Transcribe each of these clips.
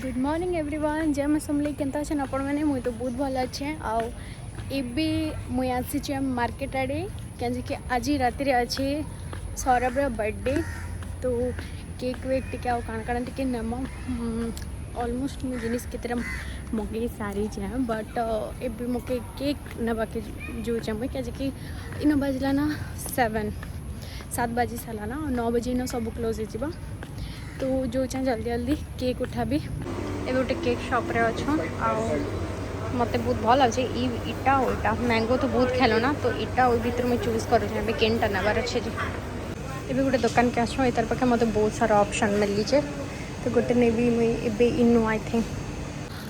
Good morning everyone जय मां समलेई केनता छन आपण माने मुई तो बहुत भल अच्छे आउ एबे मुई आसी मार्केट आड़े कि आज राति रे अच्छे सौरभ बर्थडे तो केक वेक टिके आउ काण काण टिके नम ऑलमोस्ट मुझे जिनिस केतरा मगे सारी जाए बट एबे मोके केक नवा के जो मुई कि इन बजला ना 7 बजे सारा ना 9 बजे इन सब क्लोज हो तो जो चाहे जल्दी जल्दी केक उठाबी ए गोटे केक शॉप रे अच्छो मत बहुत भल लगे इटा और इटा मैंगो तो बहुत खेल ना तो इटा और भीतर मुझे चूज कर केनटा नबार अच्छे ए गोटे दुकान के आस तार पाखे मत बहुत सारा ऑप्शन मिली चे तो गोटे नेबी मुझे इनु I think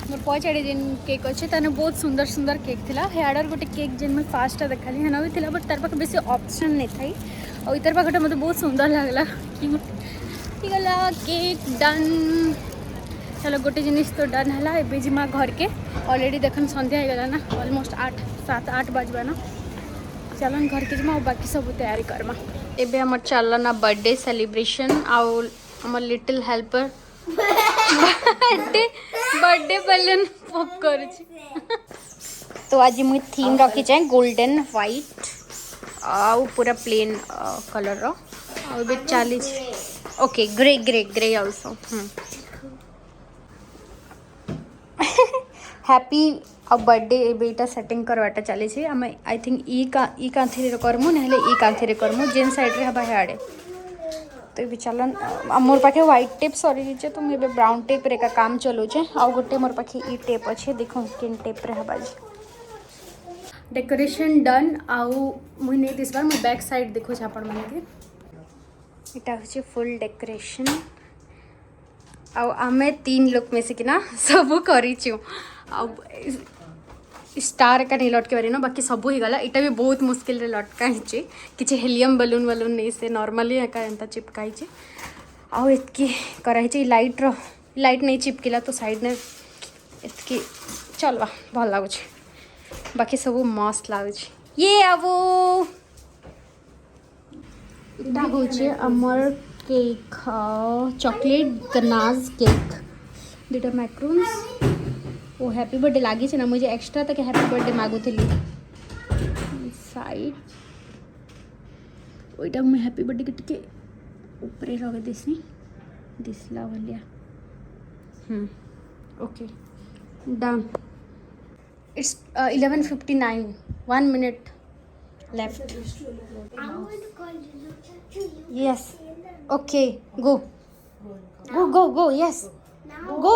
more पचाड़े gen cake अच्छे ताने बहुत सुंदर सुंदर केक थिला हेडर गोटे केक जेन मुझे फास्ट देखाली हेना भी थिला बट तार पाखे बेसी ऑप्शन नहीं थाई और इतर पाखे मत बहुत सुंदर लगला कि गला केक डन चलो गोटे जिनिस तो डन है एबे जिमा घर के ऑलरेडी देखन संध्या हो गला ना ऑलमोस्ट 7-8 बजबा ना चलन घर के जिमा और बाकी सब तैयारी करमा एबे हमर चलना ना बर्थडे सेलिब्रेशन आउ हमर little helper birthday balloon pop कर तो आज मुई थीम रखी जाए गोल्डन व्हाइट आउ पूरा प्लेन कलर रो और बे 40 okay grey grey grey also happy अब बर्थडे बेटा सेटिंग करवाटा चली छे हम आई थिंक ई कांथी रे करमु नहले ई कांथी रे करमु जेन साइड रे हबा हेआडे तो ये चलन मोर पाखे व्हाइट टेप सरी छे तो मैं ब्राउन टेप रे का काम चलो छे आ गोटे मोर पाखे ई टेप अच्छे देखो किन टेप रे हबा डेकोरेशन डन आउ मुई नहीं दिस बार मैं बैक साइड देखो छ आपण माने के इटा होचे फुल डेकोरेशन आउ आमे 3 लोग में से कि ना सब करी छु आउ स्टार का नहीं लटके बारी ना बाकी सब हो गला इटा भी बहुत मुश्किल रे लटकाई छे किछ हेलियम बलून वलून नहीं से नॉर्मली एका एंता चिपकाई छे आउ इतकी कराई छे लाइट नहीं चिपकिला तो साइड ने इतकी चलवा भल लागु छे बाकी सब मस्त लागु छे ये आवो इटा होचे अमर केक चॉकलेट गनाज केक दुटा मैक्रोन्स वो हैप्पी बर्थडे लगी ना मुझे एक्स्ट्रा तक हैप्पी बर्थडे मागुली साइड वहीटा मुझे हैप्पी बर्थडे के टिके ऊपर रखे देसी दिसला भलिया okay done it's 11:59 1 minute left yes okay go yes go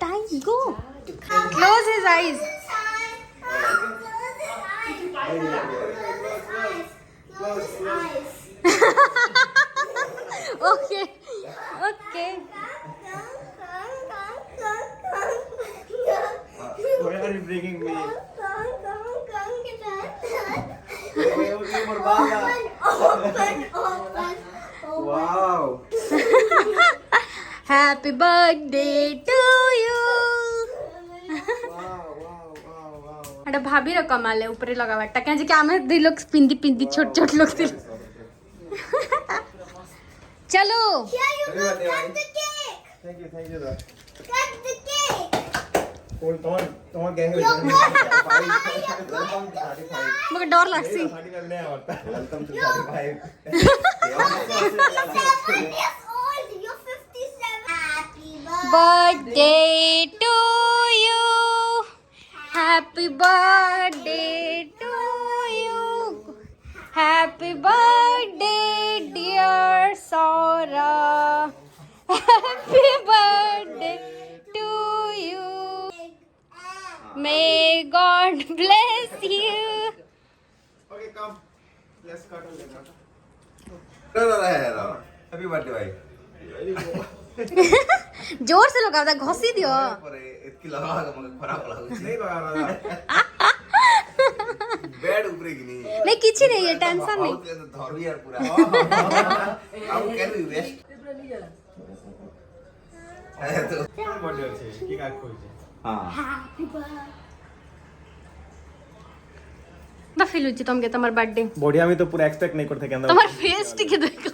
time go close his eyes okay why are you bringing me wow happy birthday to you अरे भाभी रो कमाले ऊपर लगावाटा क्या कि आमे दि लोग पिंदी पिंदी छोट छोट लोग थी चलो thank you cut the cake তোমার গ্যাং হইছে मुझे डर लगसी welcome to 35 birthday to you happy birthday to you happy birthday dear Sora happy birthday to you may God bless you okay come let's cut no happy birthday भाई जोर से लगाओ घसी दियो इतकी लगाओ मुझे खराब लगा नहीं लगा बेड ऊपर की नहीं किछि नहीं है टेंशन नहीं धरबी यार पूरा अब कैन वी वेस्ट तो बर्थडे আছে কি কাট কইছে হ্যাপি বার্থডে ना फील होची तुमके तमर बर्थडे बढ़िया में तो पूरा एक्सपेक्ट नहीं करते के अंदर तमर फेस टिके देखो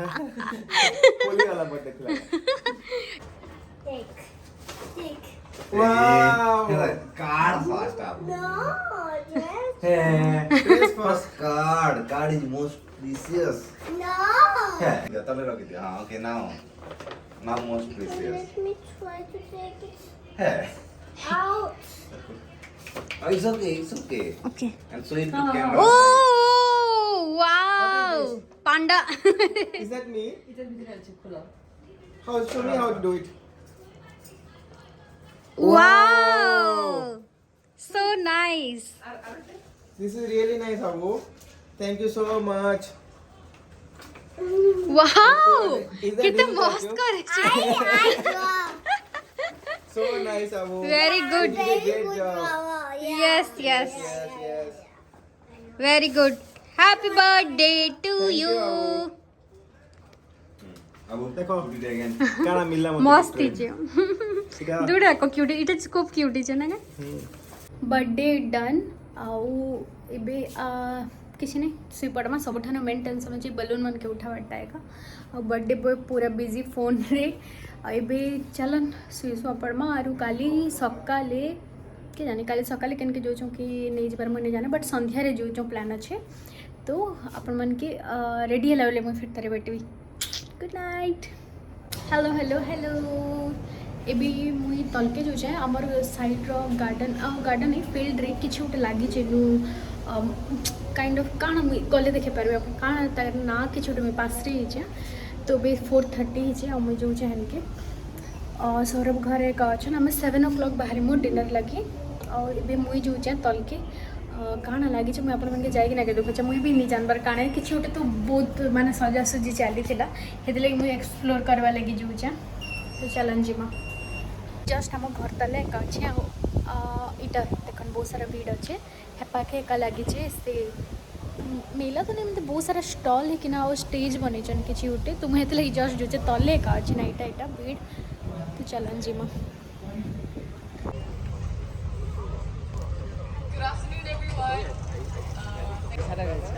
होली वाला बर्थडे खिला Wow. Card first up. No, yes. Face first. First card. Card is most precious. No. Yeah, tell her okay. Okay, now. Now most precious. Let me try to take it Hey. out. Oh, it's okay. It's okay. Okay. And so it camera. Oh, wow. Panda. Is that me? How? Show me how to do it. Wow. So nice. This is really nice, Abu. Thank you so much. Wow. Is that कितना this मस्त vacuum? करे છે. So nice, Abu. Very good. You did a great job. Yes, yes. Yes, yes. Very good. Happy birthday to Thank you, you. Abu, देखो do it again. काना मिलला मत मस्त છે. सीधा ଦୁଇଟା ଯାକ କ୍ୟୁଟି ଏଇଟା ଖୁବ୍ କ୍ୟୁଟି છે ନା बर्थडे डन आउ एबे किसी नहीं सुई पड़मा सबठान मेन टेंशन अच्छे बलून मन के उठावाटा है आ बर्थडे बॉय पूरा बिजी फोन रे एबे चलन सुई सुआ पड़मा आरु काली सकाले के जाने काली सकाले केन के जो कि नहीं जबार मन जाने बट संध्या रे जो प्लान अच्छे तो अपन मन के रेडी है लेवल में फिर तारे बैठे good night hello hello hello एबी मुई तलके जो जाए आमर साइड रो गार्डन गार्डन नहीं फील्ड रे किछि उटे लागी जेनु काइंड ऑफ काना मुई गले देखे परबे अपन काना तार ना किछि उटे में पास रे जे तो बे 4:30 जे मुई जो जाए के सौरभ घर एक अच्छा आम 7 o'clock बाहर मु डिनर लगी और एबे मुई जो जाए तलके काना लगी मुझे आपण मन के जाई ना के देखो मुई भी नहीं जानबार काना किछि उटे तो बहुत माने सजा सजी चली थिला हेदे लगी मुई एक्सप्लोर करवा लगी जो जा तो चलन जीमा जस्ट आम घर तले एक अच्छे इटा देख बहुत सारा भीड़ अच्छे हेपाखे एका लगी से मेला तो नहीं मतलब बहुत सारा स्टॉल है कि ना स्टेज बने कि उठे तो मुझे लगी जस्ट जो तले एका अच्छे ना इटा इटा भीड़ तो चलन जीमा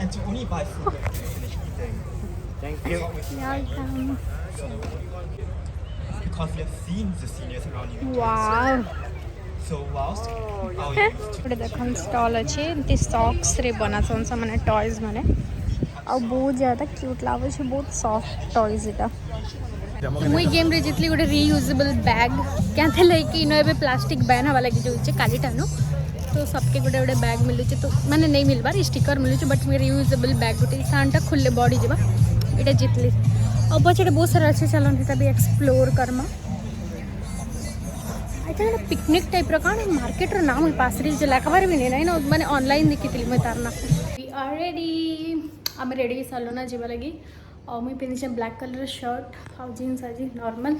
And to only buy food when you finish eating. Thank you. Welcome Because we have seen the seniors around you. Wow So whilst our youth गोटे देख स्टॉल अच्छे एमती सॉक्स रे बना सन माने टॉयज माने आ बहुत ज़्यादा क्यूट लागे छे बहुत सॉफ्ट टॉयज इटा मुई गेम रे जितली गोटे रीयूजेबल बैग क्या थे लेकिन इनो एबे प्लास्टिक बैन हवा लगी जो काली टानु तो सबके गोटे गोटे बैग मिलू तो माने नहीं मिलबार स्टिकर मिलू बट मुझे रीयूजेबल बैग गोटे सानटा खुले बड़ी जावा इटा जितली अब बच्चे बहुत सारा अच्छे चलन इटा भी एक्सप्लोर करमा अच्छा पिकनिक टाइप रहा मार्केट नाम पास जो लेखाबार भी नहीं ना मैंने ऑनलाइन देखी मुझे तार ना we are ready I'm ready सारू ना जीवा लगी और मुझे पिंधे ब्लैक कलर शर्ट और जीन्स आज नॉर्मल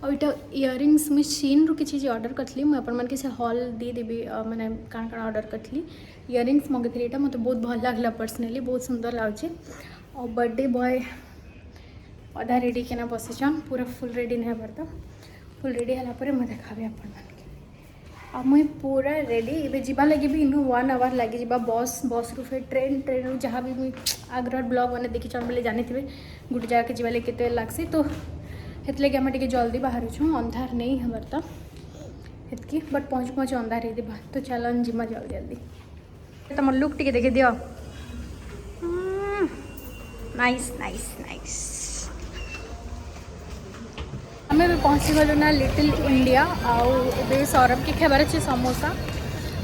और इटा इयरिंग्स मुझे सीन रु किसी ऑर्डर करती मुझे अपन मन के हॉल देदेवी मैंने काण काण ऑर्डर करती इयरिंग्स मगेली यहाँ मतलब बहुत भल लगला पर्सनाली बहुत सुंदर लगे और बर्थडे बॉय अधा रेडी के बसीचन पूरा फुल रेडी नहीं पड़ता फुल रेडी है मैं देखाबी आपण आ मुई पूरा रेडी एबे जीवा लगे भी इनु 1 आवर लगे जीवा बस बस रु फिर ट्रेन ट्रेन रु जहाँ भी मुई आग्रह ब्लॉग मैंने देखी बोले जानी थे गोटे जगह के जीवा लगे केते लागसी तो हेतले आम टे जल्दी बाहर छूँ अंधार नहीं हमार तो हेतकी बट पहुँच पहुँच अंधार ही दिबा तो चलन जीमा जल्दी जल्दी तुम लुक टे देखे दियो नाइस नाइस नाइस आम भी पहुँची गलु ना लिटिल इंडिया आउ सौरभ के खाबार अच्छे समोसा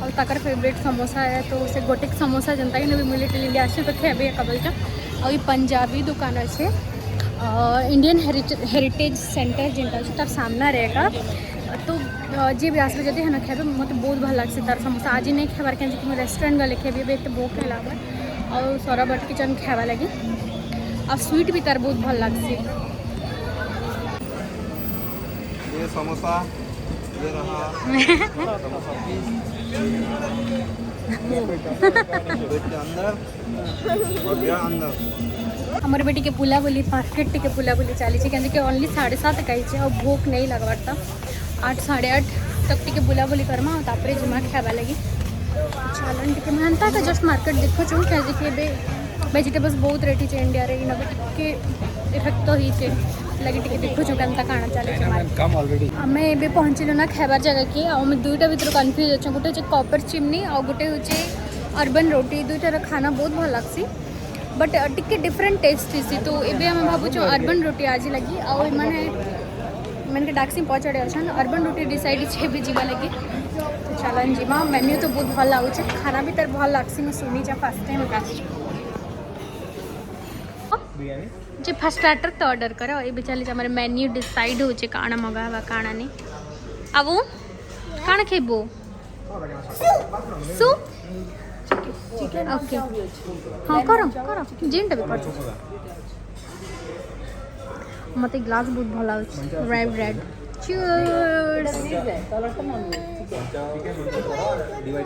और ताकर फेवरेट समोसा है तो से गोटे समोसा जनता कि मुझे लिटिल इंडिया आसे तो खेबे कबल और ये पंजाबी दुकान अच्छे इंडियन हेरिटेज सेंटर जिनका अच्छे तार सामना रहेगा तो जी भी आसबे जब है खेबे मत बहुत भल लगे तार समोसा आज नहीं खेबार क्या मुझे रेस्टोरेंट गले खेबी एक भोक है और सौरभ किचन खावा लगी और स्वीट भी तार बहुत भल लगे ये समोसा ये रहा समोसा पीस के अंदर और गया अंदर हमारे बेटी के पुला बोली मार्केट टिके पुला बोली चली कि ओनली 7:30 कही और भूख नहीं लगवाता 8 8:30 तक टिके बुला बोली करमा तापर जिमा खावा लगी चलन टिके मानता का जस्ट मार्केट देखो छूँ क्या वेजिटेबल्स बहुत रेट है इंडिया रे इन टिके इफेक्ट तो ही लगे टिके देखुछु केनता काना चले छै कम ऑलरेडी आमे एबे पहुँचलु ना खाइबार जगह के आ हम दुईटा भीतर कन्फ्यूज अछि गोटे जे कॉपर चिमनी आ गोटे होचे अर्बन रोटी दुईटार खाना बहुत भल लागसी बट टिके डिफरेंट टेस्ट थी तो एबे हम भाबुछु अर्बन रोटी आज लगी आ माने मैंने डाक्सी पहुँचाड़े अच्छा अर्बन रोटी डिसाइड छे भी जीवा लगे तो चलन जीवा मेन्यू तो बहुत भल लागुचे खाना भी तर भल लागसी मैं सुनी जा फर्स्ट टाइम बिरयानी जे फर्स्ट स्टार्टर तो ऑर्डर करो ये बेचाली हमारे मेन्यू डिसाइड होचे काना मगावा काना नहीं अब काना खेबो सूप ओके हाँ करो करो जेनटा भी कर मते ग्लास बहुत भल लाଗୁଛି रेड रेड चीयर्स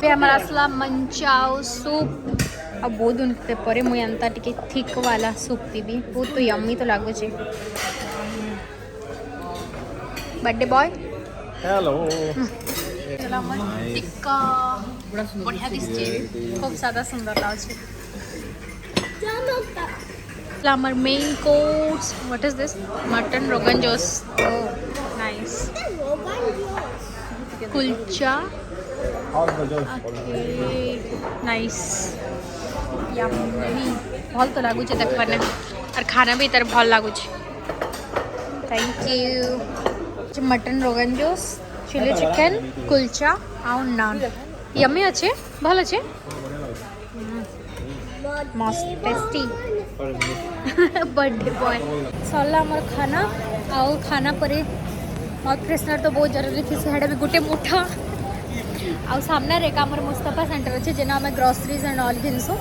पे हमारा असला मंचाओ सूप अब बहुत उनके परे मुई अंता टिके थिक वाला सूप पीबी बहुत तो यम्मी तो लागो छे बर्थडे बॉय हेलो चला मन टिक्का बढ़िया दिसचे खूब सादा सुंदर लागो Lamar main course. What is this? Mutton Rogan Josh. Oh, nice. Kulcha. और बजो Okay, nice. Yummy. भल तो लागू छे देखबार ने और खाना भी तर भल लागू छे. Thank you. Mutton rogan josh, chilli chicken, kulcha और नान. यम्मी अच्छे, भल अच्छे. मस्त टेस्टी. बर्थडे बॉय सरला आमर खाना आउ खाना परे माउथ फ्रेशनर तो बहुत जरूरी थी से भी गोटे मुठा आउ सामने रे आमर मुस्तफा सेंटर अच्छे जेना आम ग्रोसरीज एंड ऑल घिनसु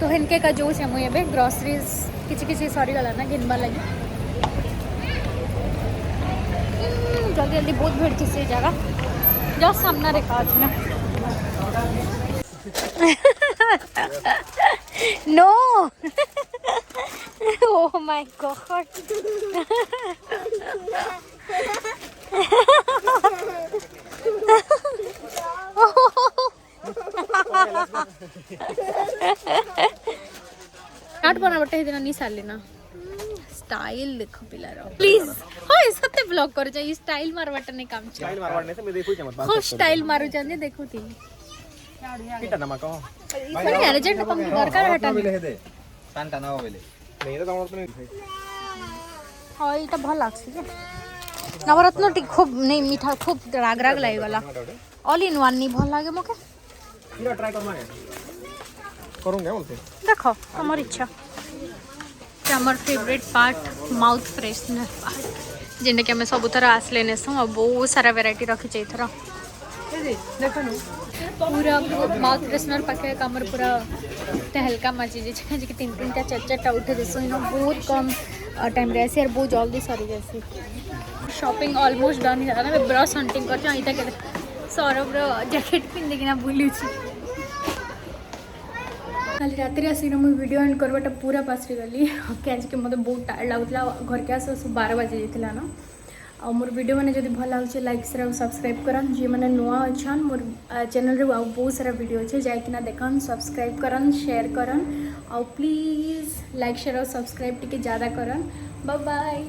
तो हिनके का जो है मुझे एबे ग्रोसरीज किसी किसी सरी गला ना घिनबार लगे जल्दी जल्दी बहुत भीड़ थी से जगह जस्ट सामने रे का अच्छे ना No! Oh my god! नाट बना बटे दिन नहीं साली ना स्टाइल देखो पिलार प्लीज हां सत्य ब्लॉग कर जाई स्टाइल मार बटे नहीं काम छ स्टाइल मारवाने से मैं देखू छ मत हो स्टाइल मारू जाने देखो थी किटा नमा को सरी अर्जेंट कम दरकार हटा बेले हेदे पानटा ना बेले नहीं तो तमर तो हां इटा भल लागसी जे नवरत्न टी खूब नहीं मीठा खूब राग राग लागे वाला ऑल इन वन नहीं भल लागे मके पूरा ट्राई करना है करूंगा बोलते देखो हमर इच्छा हमर favourite part mouth freshener part जेने के हमें सब तरह आसले ने सो बहुत सारा वैरायटी रखी छै थरा देखो नु पूरा माउथ फ्रेशनर पाके कमर पूरा हल्का मची जे छै कि तीन तीन टा चार चार टा उठे जसो इनो बहुत कम टाइम रे से बहुत जल्दी सरी जैसी शॉपिंग ऑलमोस्ट डन है ना मैं ब्रश हंटिंग कर छ इता के सौरभ रो जैकेट पिन देखिना भूली छी कल रात्रि आसिक मुझे वीडियो एंड करवाटा पूरा पासरी गली क्या मत बहुत टायर्ड लगुला घर के आस 12 बजे जाता ना आ मोर वीडियो मैंने जब भल लगे लाइक शेयर और सब्सक्राइब करन जी मैंने नुआ अच्छन मोर चैनल रे बहुत सारा वीडियो अच्छे जाइकिना देखन सब्सक्राइब करन शेयर करन और प्लीज लाइक शेयर और सब्सक्राइब टी ज़्यादा करन बाय बाय।